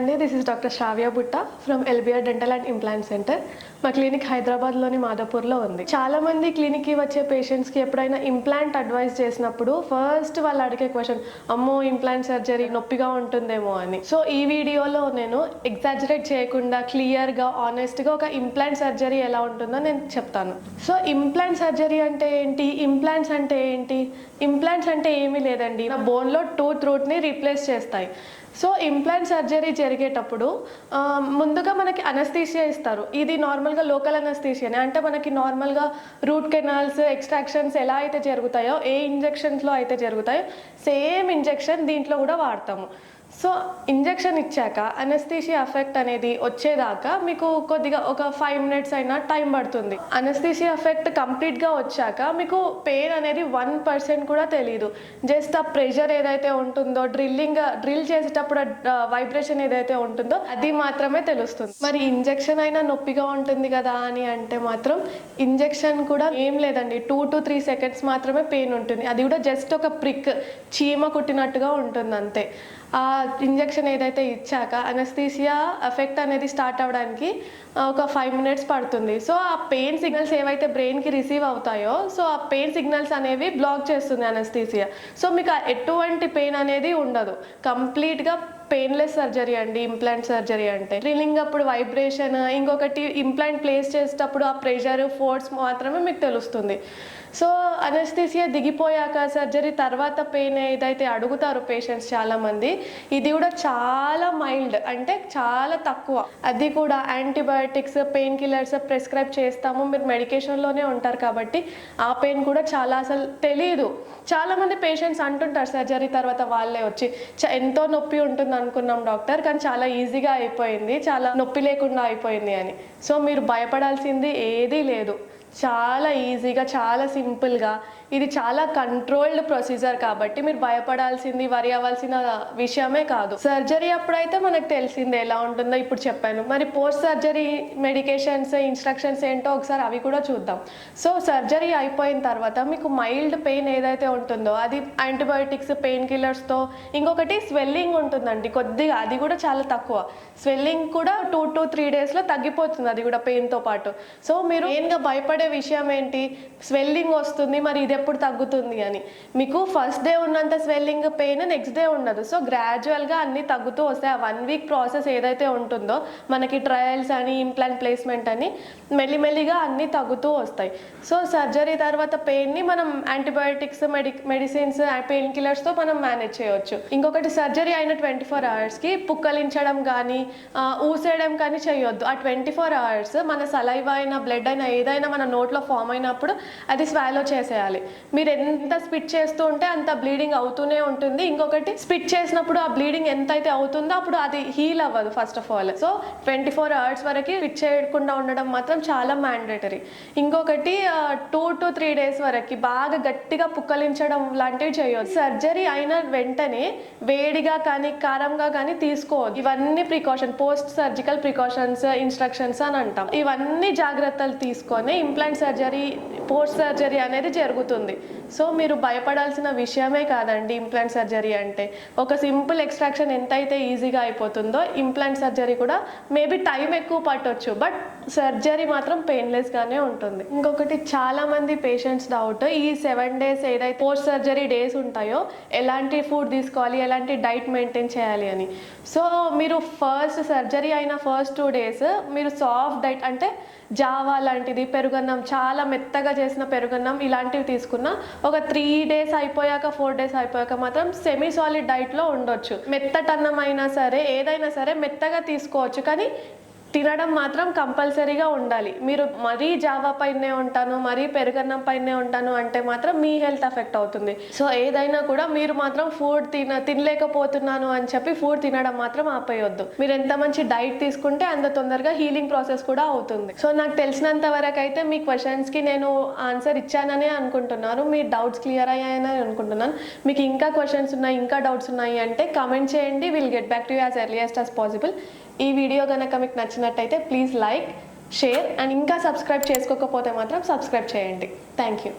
అండి, this is doctor శ్రావ్య బుట్ట from LBR dental and implant centre. మా క్లినిక్ హైదరాబాద్లోని మాదాపూర్లో ఉంది. చాలామంది క్లినిక్కి వచ్చే పేషెంట్స్కి ఎప్పుడైనా ఇంప్లాంట్ అడ్వైస్ చేసినప్పుడు ఫస్ట్ వాళ్ళు అడిగే క్వశ్చన్, అమ్మో ఇంప్లాంట్ సర్జరీ నొప్పిగా ఉంటుందేమో అని. సో ఈ వీడియోలో నేను ఎగ్జాజరేట్ చేయకుండా క్లియర్గా ఆనెస్ట్గా ఒక ఇంప్లాంట్ సర్జరీ ఎలా ఉంటుందో నేను చెప్తాను. సో ఇంప్లాంట్ సర్జరీ అంటే ఏంటి, ఇంప్లాంట్స్ అంటే ఏంటి? ఇంప్లాంట్స్ అంటే ఏమీ లేదండి, నా బోన్లో టూత్ రూట్ని రీప్లేస్ చేస్తాయి. సో ఇంప్లాంట్ సర్జరీ జరిగేటప్పుడు ముందుగా మనకి అనస్థీషియా ఇస్తారు. ఇది నార్మల్గా లోకల్ అనస్థీషియానే, అంటే మనకి నార్మల్గా రూట్ కెనాల్స్ ఎక్స్ట్రాక్షన్స్ ఎలా అయితే జరుగుతాయో, ఏ ఇంజెక్షన్స్లో అయితే జరుగుతాయో సేమ్ ఇంజెక్షన్ దీంట్లో కూడా వాడతాము. సో ఇంజెక్షన్ ఇచ్చాక అనస్థీషియా ఎఫెక్ట్ అనేది వచ్చేదాకా మీకు కొద్దిగా ఒక 5 minutes అయినా టైం పడుతుంది. అనస్థీషియా ఎఫెక్ట్ కంప్లీట్గా వచ్చాక మీకు పెయిన్ అనేది 1% కూడా తెలియదు. జస్ట్ ఆ ప్రెషర్ ఏదైతే ఉంటుందో, డ్రిల్ చేసేటప్పుడు వైబ్రేషన్ ఏదైతే ఉంటుందో అది మాత్రమే తెలుస్తుంది. మరి ఇంజెక్షన్ అయినా నొప్పిగా ఉంటుంది కదా అని అంటే మాత్రం ఇంజెక్షన్ కూడా ఏం లేదండి, 2 to 3 seconds మాత్రమే పెయిన్ ఉంటుంది. అది కూడా జస్ట్ ఒక ప్రిక్, చీమ కుట్టినట్టుగా ఉంటుంది అంతే. ఆ ఇంజెక్షన్ ఏదైతే ఇచ్చాక అనస్థీషియా ఎఫెక్ట్ అనేది స్టార్ట్ అవ్వడానికి ఒక 5 minutes పడుతుంది. సో ఆ పెయిన్ సిగ్నల్స్ ఏవైతే బ్రెయిన్కి రిసీవ్ అవుతాయో, సో ఆ పెయిన్ సిగ్నల్స్ అనేవి బ్లాక్ చేస్తుంది అనస్థీషియా. సో మీకు ఎటువంటి పెయిన్ అనేది ఉండదు. కంప్లీట్గా పెయిన్లెస్ సర్జరీ అండి ఇంప్లాంట్ సర్జరీ అంటే. డ్రిల్లింగ్ అప్పుడు వైబ్రేషన్, ఇంకొకటి ఇంప్లాంట్ ప్లేస్ చేసేటప్పుడు ఆ ప్రెషర్, ఫోర్స్ మాత్రమే మీకు తెలుస్తుంది. సో అనస్థీషియా దిగిపోయాక సర్జరీ తర్వాత పెయిన్ ఏదైతే అడుగుతారో పేషెంట్స్ చాలామంది, ఇది కూడా చాలా మైల్డ్, అంటే చాలా తక్కువ. అది కూడా యాంటీబయాటిక్స్, పెయిన్ కిల్లర్స్ ప్రిస్క్రైబ్ చేస్తాము, మీరు మెడికేషన్లోనే ఉంటారు కాబట్టి ఆ పెయిన్ కూడా చాలా అసలు తెలియదు. చాలామంది పేషెంట్స్ అంటుంటారు సర్జరీ తర్వాత వాళ్ళే వచ్చి, ఎంతో నొప్పి ఉంటుంది అనుకున్నాం డాక్టర్, కానీ చాలా ఈజీగా అయిపోయింది, చాలా నొప్పి లేకుండా అయిపోయింది అని. సో మీరు భయపడాల్సింది ఏదీ లేదు. చాలా ఈజీగా, చాలా సింపుల్గా, ఇది చాలా కంట్రోల్డ్ ప్రొసీజర్ కాబట్టి మీరు భయపడాల్సింది, వరి అవ్వాల్సిన విషయమే కాదు. సర్జరీ అప్పుడైతే మనకు తెలిసింది ఎలా ఉంటుందో ఇప్పుడు చెప్పాను. మరి పోస్ట్ సర్జరీ మెడికేషన్స్, ఇన్స్ట్రక్షన్స్ ఏంటో ఒకసారి అవి కూడా చూద్దాం. సో సర్జరీ అయిపోయిన తర్వాత మీకు మైల్డ్ పెయిన్ ఏదైతే ఉంటుందో అది యాంటీబయాటిక్స్, పెయిన్ కిల్లర్స్తో, ఇంకొకటి స్వెల్లింగ్ ఉంటుందండి కొద్దిగా, అది కూడా చాలా తక్కువ. స్వెల్లింగ్ కూడా 2 to 3 daysలో తగ్గిపోతుంది, అది కూడా పెయిన్తో పాటు. సో మీరు మెయిన్గా భయపడే విషయం ఏంటి, స్వెల్లింగ్ వస్తుంది మరి ఇది ఎప్పుడు తగ్గుతుంది అని. మీకు ఫస్ట్ డే ఉన్నంత స్వెల్లింగ్, పెయిన్ నెక్స్ట్ డే ఉండదు. సో గ్రాడ్యువల్గా అన్నీ తగ్గుతూ వస్తాయి. ఆ 1 week ప్రాసెస్ ఏదైతే ఉంటుందో మనకి ట్రయల్స్ అని, ఇంప్లాంట్ ప్లేస్మెంట్ అని, మెల్లిమెల్లిగా అన్నీ తగ్గుతూ వస్తాయి. సో సర్జరీ తర్వాత పెయిన్ని మనం యాంటీబయాటిక్స్, మెడిసిన్స్, పెయిన్ కిల్లర్స్తో మనం మేనేజ్ చేయవచ్చు. ఇంకొకటి, సర్జరీ అయిన 24 hours పుక్కలించడం కానీ ఊసేయడం కానీ చేయొద్దు. ఆ 24 hours మన సలైవా అయినా, బ్లడ్ అయినా, ఏదైనా మన నోట్లో ఫామ్ అయినప్పుడు అది స్వాలో చేసేయాలి. మీరు ఎంత స్పిట్ చేస్తూ ఉంటే అంత బ్లీడింగ్ అవుతూనే ఉంటుంది. ఇంకొకటి, స్పిట్ చేసినప్పుడు ఆ బ్లీడింగ్ ఎంత అయితే అవుతుందో అప్పుడు అది హీల్ అవ్వదు first of all. So 24 hours వరకు స్పిట్ చేయకుండా ఉండడం మాత్రం చాలా మ్యాండేటరీ. ఇంకొకటి, 2 to 3 days వరకు బాగా గట్టిగా పుక్కలించడం లాంటివి చేయొద్దు. సర్జరీ అయిన వెంటనే వేడిగా కానీ, కారంగా కానీ తీసుకోవద్దు. ఇవన్నీ precaution, post surgical precautions, instructions అని అంటాం. ఇవన్నీ జాగ్రత్తలు తీసుకొని ఇంప్లాంట్ సర్జరీ, పోస్ట్ సర్జరీ అనేది జరుగుతుంది. సో మీరు భయపడాల్సిన విషయమే కాదండి ఇంప్లాంట్ సర్జరీ అంటే. ఒక సింపుల్ ఎక్స్ట్రాక్షన్ ఎంతైతే ఈజీగా అయిపోతుందో ఇంప్లాంట్ సర్జరీ కూడా మేబీ టైం ఎక్కువ పట్టొచ్చు, బట్ సర్జరీ మాత్రం పెయిన్లెస్గానే ఉంటుంది. ఇంకొకటి, చాలామంది పేషెంట్స్ డౌట్, ఈ 7 days ఏదైతే పోస్ట్ సర్జరీ డేస్ ఉంటాయో ఎలాంటి ఫుడ్ తీసుకోవాలి, ఎలాంటి డైట్ మెయింటైన్ చేయాలి అని. సో మీరు ఫస్ట్ సర్జరీ అయిన ఫస్ట్ 2 days మీరు సాఫ్ట్ డైట్, అంటే జావా లాంటిది, పెరుగన్నం, చాలా మెత్తగా చేసిన పెరుగన్నం, ఇలాంటివి తీసుకున్నా ఒక 3 days అయిపోయాక, 4 days అయిపోయాక మాత్రం సెమీ సాలిడ్ డైట్లో ఉండొచ్చు. మెత్తటన్నం అయినా సరే, ఏదైనా సరే మెత్తగా తీసుకోవచ్చు, కానీ తినడం మాత్రం కంపల్సరీగా ఉండాలి. మీరు మరీ జావా పైనే ఉంటాను, మరీ పెరుగన్నం పైనే ఉంటాను అంటే మాత్రం మీ హెల్త్ ఎఫెక్ట్ అవుతుంది. సో ఏదైనా కూడా మీరు మాత్రం ఫుడ్ తినలేకపోతున్నాను అని చెప్పి ఫుడ్ తినడం మాత్రం ఆపేయొద్దు. మీరు ఎంత మంచి డైట్ తీసుకుంటే అంత తొందరగా హీలింగ్ ప్రాసెస్ కూడా అవుతుంది. సో నాకు తెలిసినంత వరకు అయితే మీ క్వశ్చన్స్కి నేను ఆన్సర్ ఇచ్చాననే అనుకుంటున్నాను, మీ డౌట్స్ క్లియర్ అయ్యాయని అనుకుంటున్నాను. మీకు ఇంకా క్వశ్చన్స్ ఉన్నాయి, ఇంకా డౌట్స్ ఉన్నాయి అంటే కామెంట్ చేయండి. Will get back to you as earliest as possible. ఈ వీడియో కనుక మీకు నచ్చినట్టయితే ప్లీజ్ లైక్, షేర్ అండ్ ఇంకా సబ్స్క్రైబ్ చేసుకోకపోతే మాత్రం సబ్స్క్రైబ్ చేయండి. Thank you.